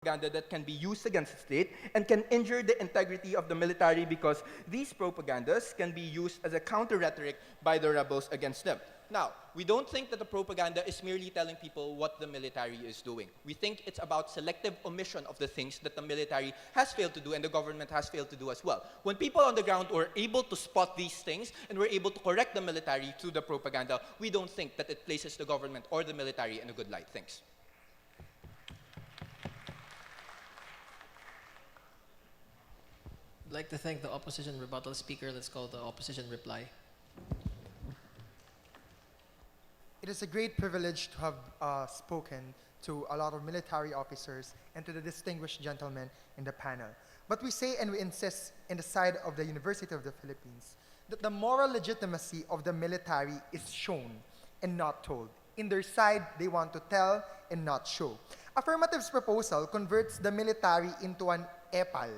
propaganda that can be used against the state and can injure the integrity of the military because these propagandas can be used as a counter-rhetoric by the rebels against them. Now, we don't think that the propaganda is merely telling people what the military is doing. We think it's about selective omission of the things that the military has failed to do and the government has failed to do as well. When people on the ground were able to spot these things and were able to correct the military through the propaganda, we don't think that it places the government or the military in a good light. Thanks. I'd like to thank the opposition rebuttal speaker. Let's call the opposition reply. It is a great privilege to have spoken to a lot of military officers and to the distinguished gentlemen in the panel. But we say and we insist in the side of the University of the Philippines that the moral legitimacy of the military is shown and not told. In their side, they want to tell and not show. Affirmative's proposal converts the military into an EPAL.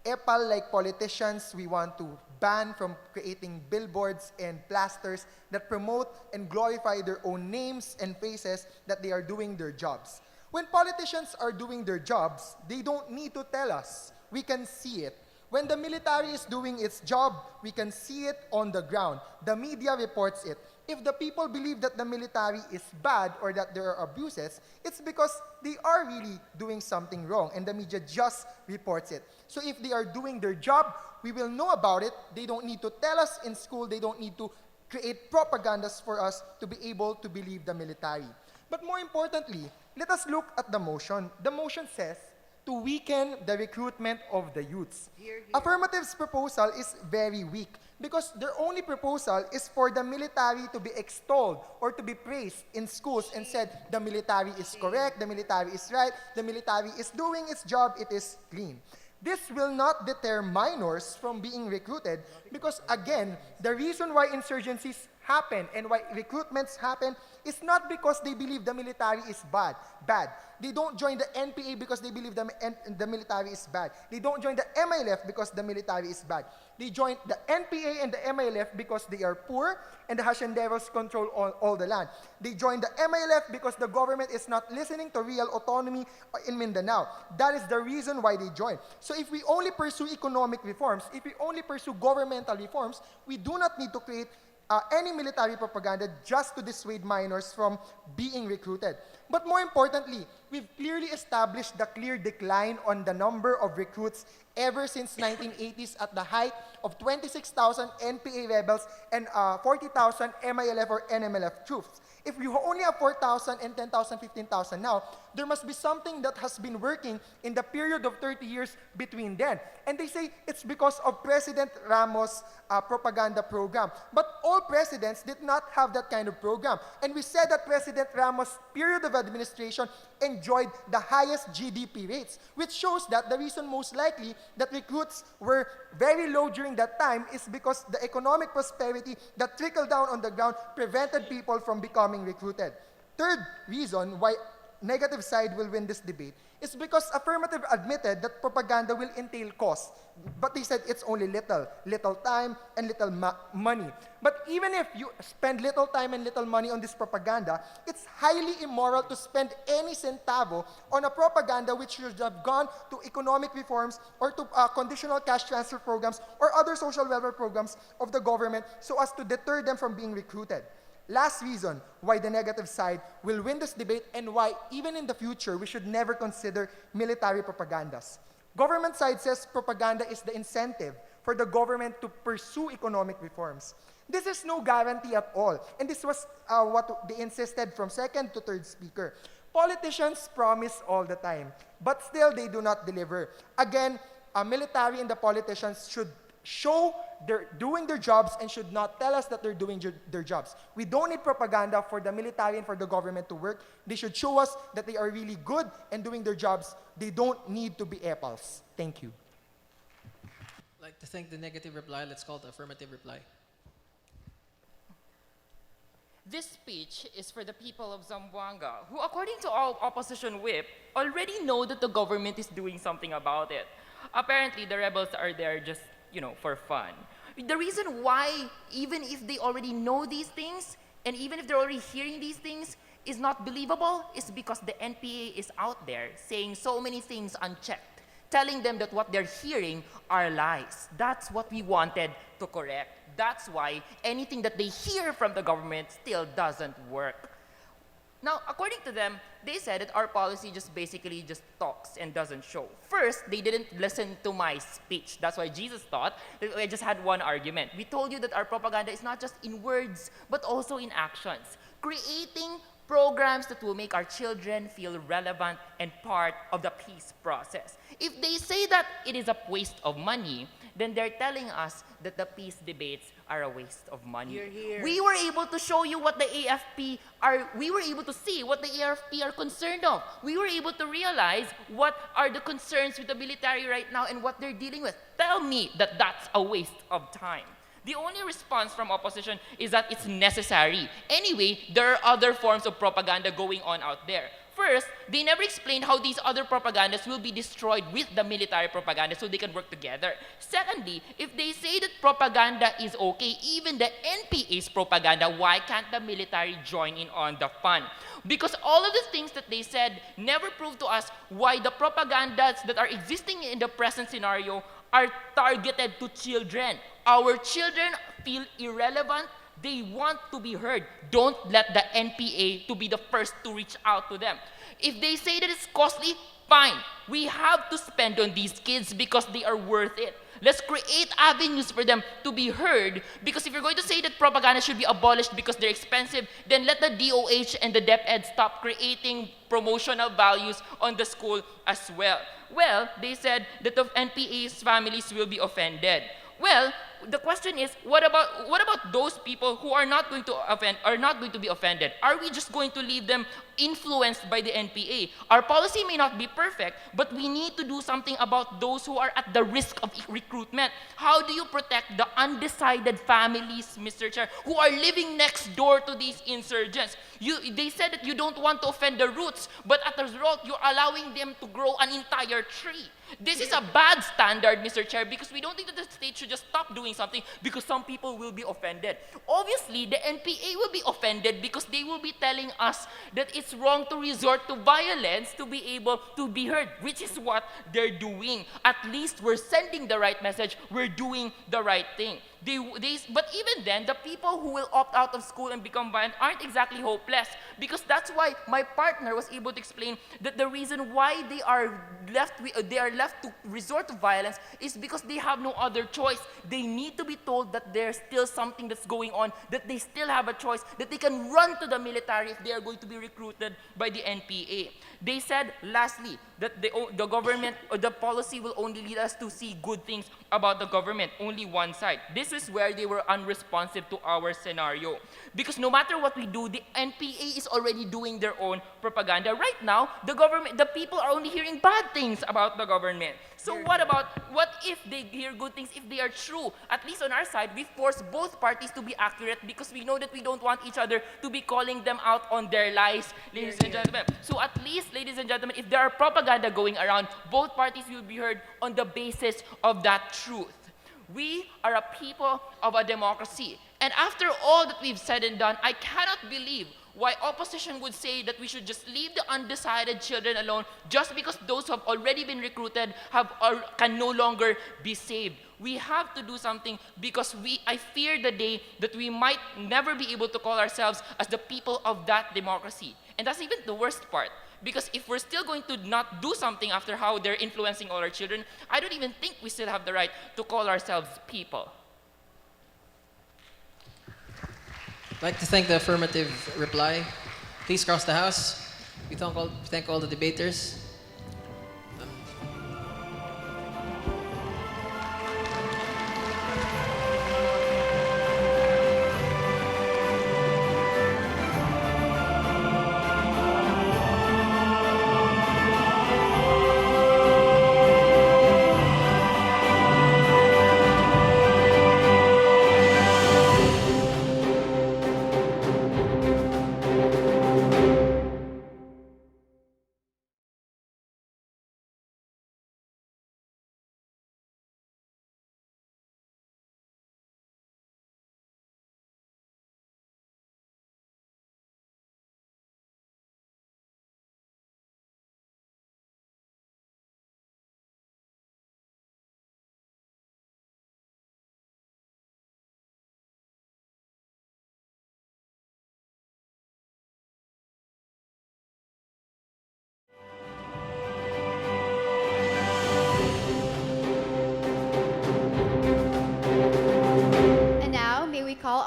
EPAL, like politicians, we want to ban from creating billboards and plasters that promote and glorify their own names and faces that they are doing their jobs. When politicians are doing their jobs, they don't need to tell us. We can see it. When the military is doing its job, we can see it on the ground. The media reports it. If the people believe that the military is bad or that there are abuses, it's because they are really doing something wrong and the media just reports it. So if they are doing their job, we will know about it. They don't need to tell us in school. They don't need to create propagandas for us to be able to believe the military. But more importantly, let us look at the motion. The motion says to weaken the recruitment of the youths. Affirmative's proposal is very weak because their only proposal is for the military to be extolled or to be praised in schools and said the military is correct, the military is right, the military is doing its job, it is clean. This will not deter minors from being recruited because, again, the reason why insurgencies happen and why recruitments happen is not because they believe the military is bad. They don't join the NPA because they believe the military is bad. They don't join the MILF because the military is bad. They join the NPA and the MILF because they are poor and the Hacienderos control all the land. They join the MILF because the government is not listening to real autonomy in Mindanao. That is the reason why they join. So if we only pursue economic reforms, if we only pursue governmental reforms, we do not need to create any military propaganda just to dissuade minors from being recruited. But more importantly, we've clearly established the clear decline on the number of recruits ever since 1980s at the height of 26,000 NPA rebels and 40,000 MILF or NMLF troops. If you only have 4,000 and 10,000, 15,000 now, there must be something that has been working in the period of 30 years between then. And they say it's because of President Ramos' propaganda program. But all presidents did not have that kind of program. And we said that President Ramos' period of administration enjoyed the highest GDP rates, which shows that the reason most likely that recruits were very low during that time is because the economic prosperity that trickled down on the ground prevented people from becoming recruited. Third reason why negative side will win this debate is because affirmative admitted that propaganda will entail cost. But they said it's only little time and little money. But even if you spend little time and little money on this propaganda, it's highly immoral to spend any centavo on a propaganda which should have gone to economic reforms or to conditional cash transfer programs or other social welfare programs of the government so as to deter them from being recruited. Last reason why the negative side will win this debate and why even in the future we should never consider military propagandas. Government side says propaganda is the incentive for the government to pursue economic reforms. This is no guarantee at all, and this was what they insisted from second to third speaker. Politicians promise all the time, but still they do not deliver. Again, military and the politicians should show they're doing their jobs and should not tell us that they're doing their jobs. We don't need propaganda for the military and for the government to work. They should show us that they are really good and doing their jobs. They don't need to be EPALs. Thank you. I'd like to thank the negative reply. Let's call the affirmative reply. This speech is for the people of Zamboanga, who, according to our opposition whip, already know that the government is doing something about it. Apparently, the rebels are there just for fun. The reason why, even if they already know these things, and even if they're already hearing these things, is not believable is because the NPA is out there saying so many things unchecked, telling them that what they're hearing are lies. That's what we wanted to correct. That's why anything that they hear from the government still doesn't work. Now, according to them, they said that our policy just basically just talks and doesn't show. First, they didn't listen to my speech. That's why Jesus thought that I just had one argument. We told you that our propaganda is not just in words, but also in actions. Creating programs that will make our children feel relevant and part of the peace process. If they say that it is a waste of money, then they're telling us that the peace debates are a waste of money. Hear, hear. We were able to show you what the AFP are, we were able to see what the AFP are concerned of. We were able to realize what are the concerns with the military right now and what they're dealing with. Tell me that that's a waste of time. The only response from opposition is that it's necessary. Anyway, there are other forms of propaganda going on out there. First, they never explained how these other propagandas will be destroyed with the military propaganda so they can work together. Secondly, if they say that propaganda is okay, even the NPA's propaganda, why can't the military join in on the fun? Because all of the things that they said never proved to us why the propagandas that are existing in the present scenario are targeted to children. Our children feel irrelevant. They want to be heard. Don't let the NPA to be the first to reach out to them. If they say that it's costly, fine. We have to spend on these kids because they are worth it. Let's create avenues for them to be heard, because if you're going to say that propaganda should be abolished because they're expensive, then let the DOH and the DepEd stop creating promotional values on the school as well. Well, they said that the NPA's families will be offended. Well, the question is, what about those people who are not going to be offended? Are we just going to leave them influenced by the NPA? Our policy may not be perfect, but we need to do something about those who are at the risk of recruitment. How do you protect the undecided families, Mr. Chair, who are living next door to these insurgents? They said that you don't want to offend the roots, but as a result, you're allowing them to grow an entire tree. This is a bad standard, Mr. Chair, because we don't think that the state should just stop doing something because some people will be offended. Obviously, the NPA will be offended because they will be telling us that it's wrong to resort to violence to be able to be heard, which is what they're doing. At least we're sending the right message. We're doing the right thing. But even then, the people who will opt out of school and become violent aren't exactly hopeless, because that's why my partner was able to explain that the reason why they are left to resort to violence is because they have no other choice. They need to be told that there's still something that's going on, that they still have a choice, that they can run to the military if they are going to be recruited by the NPA. They said, lastly, that the government or the policy will only lead us to see good things about the government, only one side. This is where they were unresponsive to our scenario. Because no matter what we do, the NPA is already doing their own propaganda. Right now, the people are only hearing bad things about the government. So what if they hear good things, if they are true? At least on our side, we force both parties to be accurate because we know that we don't want each other to be calling them out on their lies, ladies and gentlemen. So at least, ladies and gentlemen, if there are propaganda going around, both parties will be heard on the basis of that truth. We are a people of a democracy. And after all that we've said and done, I cannot believe why opposition would say that we should just leave the undecided children alone just because those who have already been recruited can no longer be saved. We have to do something because I fear the day that we might never be able to call ourselves as the people of that democracy. And that's even the worst part. Because if we're still going to not do something after how they're influencing all our children, I don't even think we still have the right to call ourselves people. I'd like to thank the affirmative reply. Please cross the House. We thank all the debaters.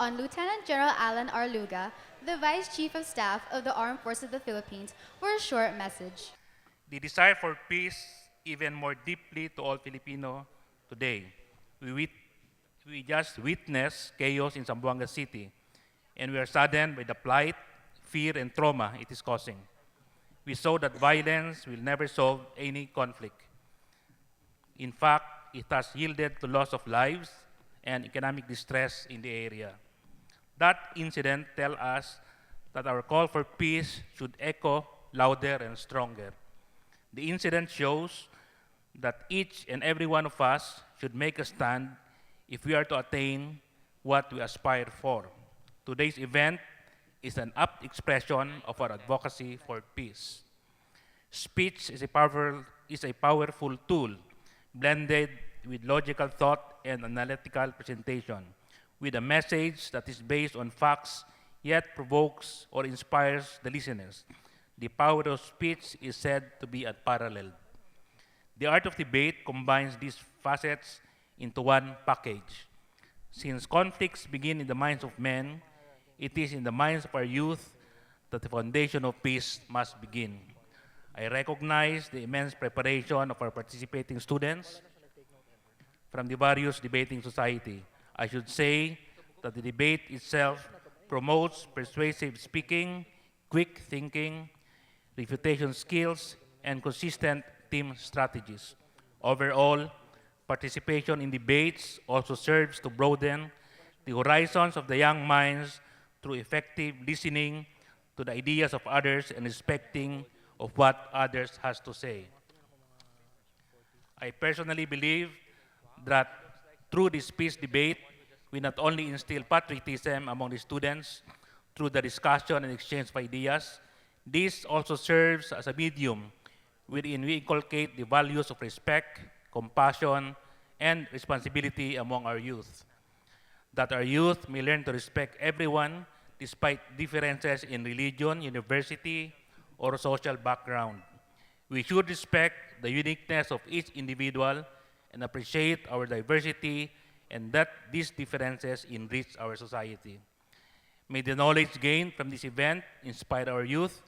on Lieutenant General Alan R. Luga, the Vice Chief of Staff of the Armed Forces of the Philippines, for a short message. The desire for peace even more deeply to all Filipino today. We just witnessed chaos in Zamboanga City, and we are saddened by the plight, fear, and trauma it is causing. We saw that violence will never solve any conflict. In fact, it has yielded to loss of lives and economic distress in the area. That incident tells us that our call for peace should echo louder and stronger. The incident shows that each and every one of us should make a stand if we are to attain what we aspire for. Today's event is an apt expression of our advocacy for peace. Speech is a powerful tool blended with logical thought and analytical presentation, with a message that is based on facts yet provokes or inspires the listeners. The power of speech is said to be unparalleled. The art of debate combines these facets into one package. Since conflicts begin in the minds of men, it is in the minds of our youth that the foundation of peace must begin. I recognize the immense preparation of our participating students from the various debating society. I should say that the debate itself promotes persuasive speaking, quick thinking, refutation skills, and consistent team strategies. Overall, participation in debates also serves to broaden the horizons of the young minds through effective listening to the ideas of others and respecting of what others has to say. I personally believe that through this peace debate, we not only instill patriotism among the students through the discussion and exchange of ideas, this also serves as a medium wherein we inculcate the values of respect, compassion, and responsibility among our youth. That our youth may learn to respect everyone despite differences in religion, university, or social background. We should respect the uniqueness of each individual and appreciate our diversity, and that these differences enrich our society. May the knowledge gained from this event inspire our youth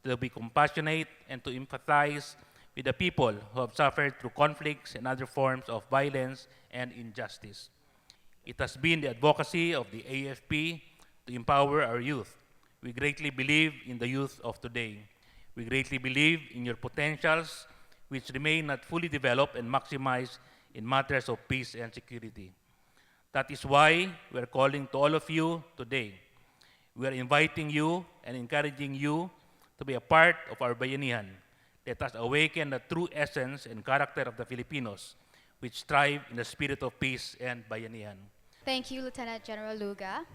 to be compassionate and to empathize with the people who have suffered through conflicts and other forms of violence and injustice. It has been the advocacy of the AFP to empower our youth. We greatly believe in the youth of today. We greatly believe in your potentials, which remain not fully developed and maximized in matters of peace and security. That is why we are calling to all of you today. We are inviting you and encouraging you to be a part of our bayanihan. Let us awaken the true essence and character of the Filipinos, which thrive in the spirit of peace and bayanihan. Thank you, Lieutenant General Luga.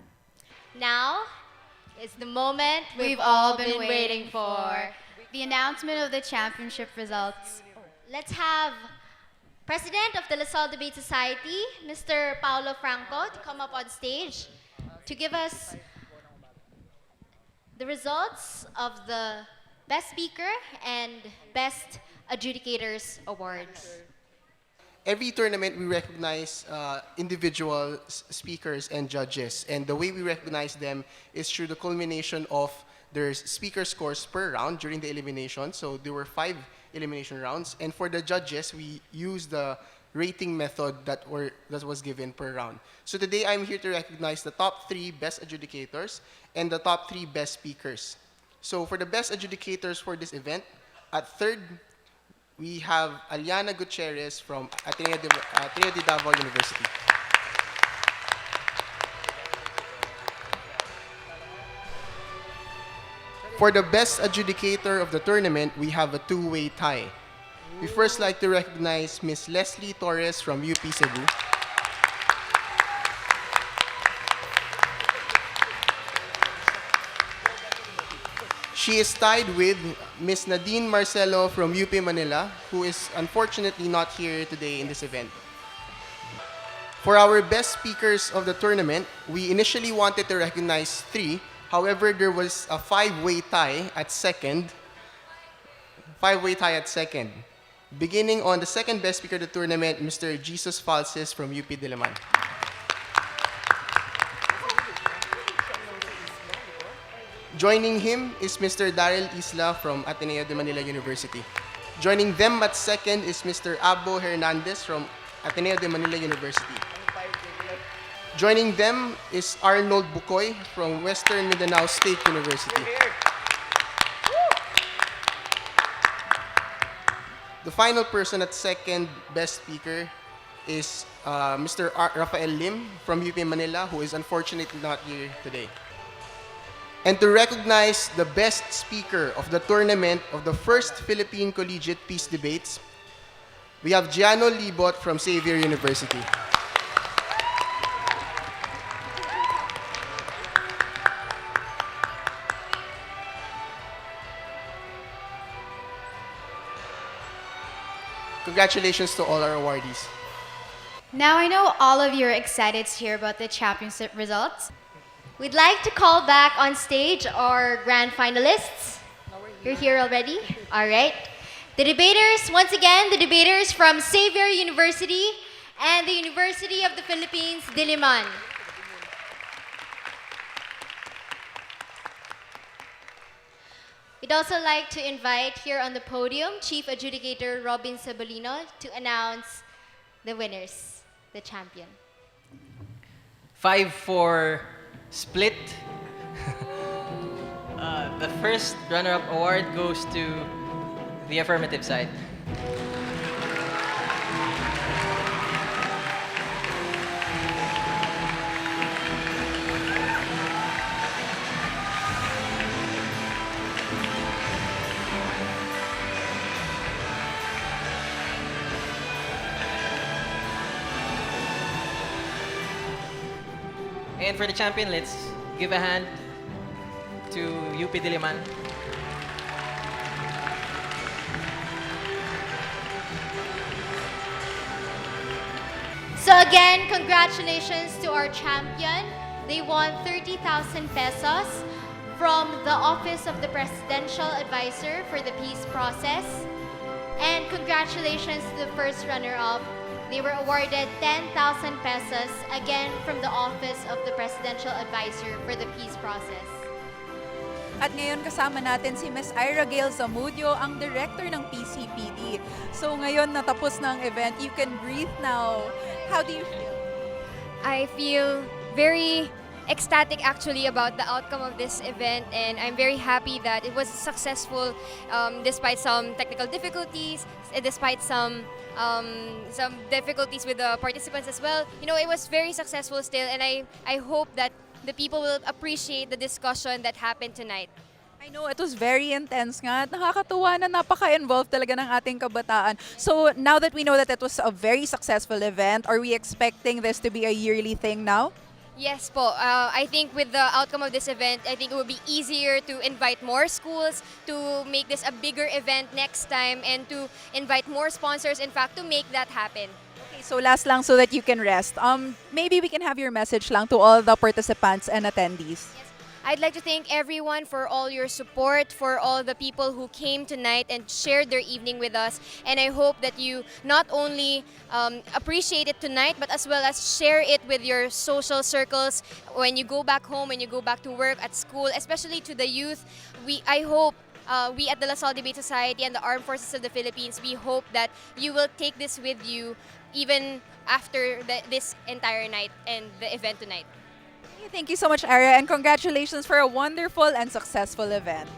Now is the moment We've all been waiting for the announcement of the championship results. Let's have President of the LaSalle Debate Society, Mr. Paulo Franco, to come up on stage to give us the results of the Best Speaker and Best Adjudicators Awards. Every tournament, we recognize individual speakers and judges. And the way we recognize them is through the culmination of their speaker scores per round during the elimination. So there were 5 elimination rounds. And for the judges, we use the rating method that was given per round. So today, I'm here to recognize the top 3 best adjudicators and the top 3 best speakers. So for the best adjudicators for this event, at third, we have Aliana Gutierrez from Ateneo de Davao University. For the best adjudicator of the tournament, we have a 2-way tie. We first like to recognize Ms. Leslie Torres from UP Cebu. She is tied with Ms. Nadine Marcelo from UP Manila, who is unfortunately not here today in this event. For our best speakers of the tournament, we initially wanted to recognize 3. However, there was a 5-way tie at second. 5-way tie at second. Beginning on the second best speaker of the tournament, Mr. Jesus Falses from UP Diliman. Joining him is Mr. Daryl Isla from Ateneo de Manila University. Joining them at second is Mr. Abo Hernandez from Ateneo de Manila University. Joining them is Arnold Bukoy from Western Mindanao State University. The final person at second best speaker is Mr. Rafael Lim from UP Manila, who is unfortunately not here today. And to recognize the best speaker of the tournament of the first Philippine Collegiate Peace Debates, we have Giano Libot from Xavier University. Congratulations to all our awardees. Now I know all of you are excited to hear about the championship results. We'd like to call back on stage our grand finalists. You're here already? All right. The debaters, once again, the debaters from Xavier University and the University of the Philippines, Diliman. We'd also like to invite here on the podium Chief Adjudicator Robin Sabolino to announce the winners, the champion. 5-4 split. The first runner-up award goes to the affirmative side. And for the champion, let's give a hand to UP Diliman. So again, congratulations to our champion. They won 30,000 pesos from the Office of the Presidential Advisor for the Peace Process. And congratulations to the first runner-up. They were awarded 10,000 pesos, again from the Office of the Presidential Advisor for the Peace Process. At ngayon kasama natin si Ms. Ira Gail Zamudio, ang Director ng PCPD. So ngayon natapos na ang event, you can breathe now. How do you feel? I feel very ecstatic actually about the outcome of this event, and I'm very happy that it was successful despite some technical difficulties, despite some difficulties with the participants as well. You know, it was very successful still, and I hope that the people will appreciate the discussion that happened tonight. I know it was very intense nga. At nakakatuwa na napaka-involved talaga ng ating kabataan. So now that we know that it was a very successful event, are we expecting this to be a yearly thing now? Yes po. I think with the outcome of this event, I think it will be easier to invite more schools to make this a bigger event next time and to invite more sponsors, in fact, to make that happen. Okay, so last lang so that you can rest. Maybe we can have your message lang to all the participants and attendees. Yes. I'd like to thank everyone for all your support, for all the people who came tonight and shared their evening with us. And I hope that you not only appreciate it tonight, but as well as share it with your social circles when you go back home, when you go back to work, at school, especially to the youth. I hope we at the La Salle Debate Society and the Armed Forces of the Philippines, we hope that you will take this with you even after this entire night and the event tonight. Thank you so much, Ara, and congratulations for a wonderful and successful event.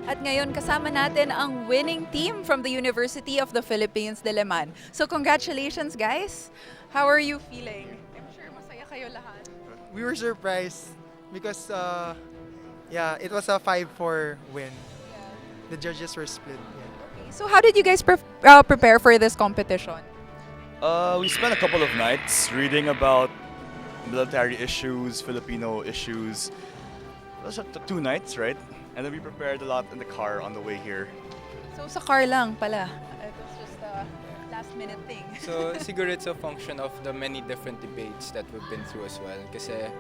At ngayon, kasama natin ang winning team from the University of the Philippines, Diliman. So congratulations, guys. How are you feeling? I'm sure masaya kayo lahat. We were surprised because, it was a 5-4 win. The judges were split. Okay, so how did you guys prepare for this competition? We spent a couple of nights reading about military issues, Filipino issues. Those are 2 nights, right? And then we prepared a lot in the car on the way here. So sa car lang pala. It was just a last-minute thing. So siguro it's a function of the many different debates that we've been through as well. Kasi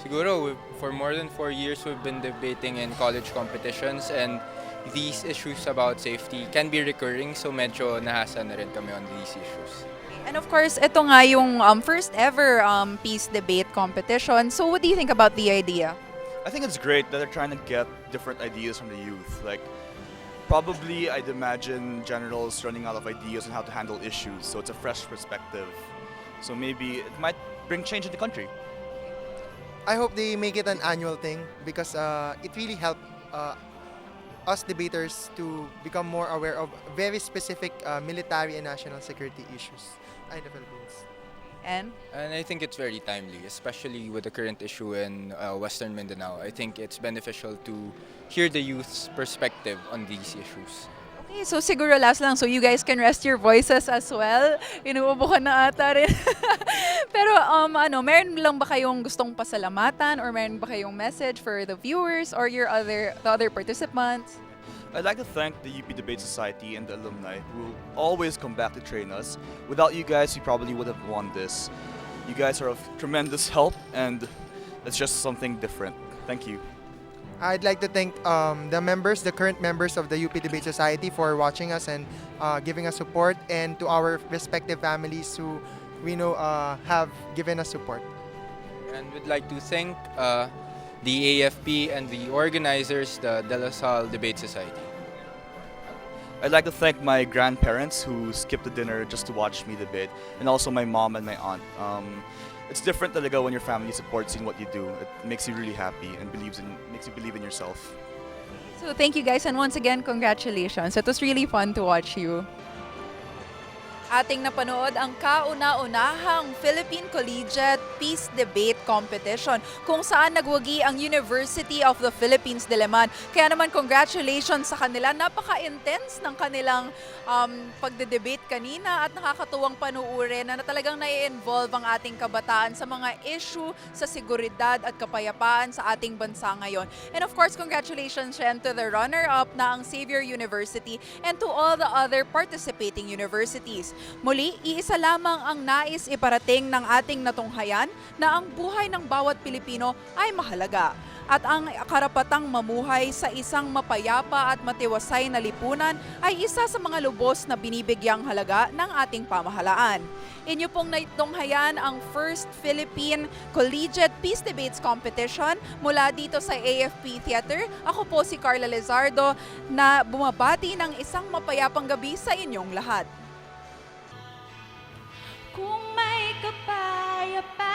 siguro for more than 4 years we've been debating in college competitions, and these issues about safety can be recurring, so medyo nahasa na rin kami on these issues. And of course, ito nga yung first ever peace debate competition. So what do you think about the idea? I think it's great that they're trying to get different ideas from the youth. Like, probably I'd imagine generals running out of ideas on how to handle issues, so it's a fresh perspective. So maybe it might bring change in the country. I hope they make it an annual thing because it really helped us debaters to become more aware of very specific military and national security issues in the Philippines. And I think it's very timely, especially with the current issue in Western Mindanao. I think it's beneficial to hear the youth's perspective on these issues. okay, so siguro last lang, so you guys can rest your voices as well. Inuubo ka na ata rin. Pero meron lang ba kayong gustong pasalamatan or meron ba kayong message for the viewers or the other participants? I'd like to thank the UP Debate Society and the alumni who will always come back to train us. Without you guys, we probably would have won this. You guys are of tremendous help, and it's just something different. Thank you. I'd like to thank the current members of the UP Debate Society for watching us and giving us support, and to our respective families who we know have given us support. And we'd like to thank the AFP and the organizers, the De La Salle Debate Society. I'd like to thank my grandparents who skipped the dinner just to watch me debate, and also my mom and my aunt. It's different talaga when your family supports you in what you do. It makes you really happy and makes you believe in yourself. So thank you guys, and once again, congratulations. It was really fun to watch you. Ating napanood ang kauna-unahang Philippine Collegiate Peace Debate Competition kung saan nagwagi ang University of the Philippines Diliman. Kaya naman congratulations sa kanila. Napaka-intense ng kanilang pagde-debate kanina at nakakatuwang panuurin na talagang nai-involve ang ating kabataan sa mga issue sa seguridad at kapayapaan sa ating bansa ngayon. And of course, congratulations rin to the runner-up na ang Xavier University and to all the other participating universities. Muli, iisa lamang ang nais iparating ng ating natunghayan na ang buhay ng bawat Pilipino ay mahalaga at ang karapatang mamuhay sa isang mapayapa at matiwasay na lipunan ay isa sa mga lubos na binibigyang halaga ng ating pamahalaan. Inyo pong naitunghayan ang First Philippine Collegiate Peace Debates Competition mula dito sa AFP Theater. Ako po si Carla Lizardo na bumabati ng isang mapayapang gabi sa inyong lahat. Kung may kapayapaan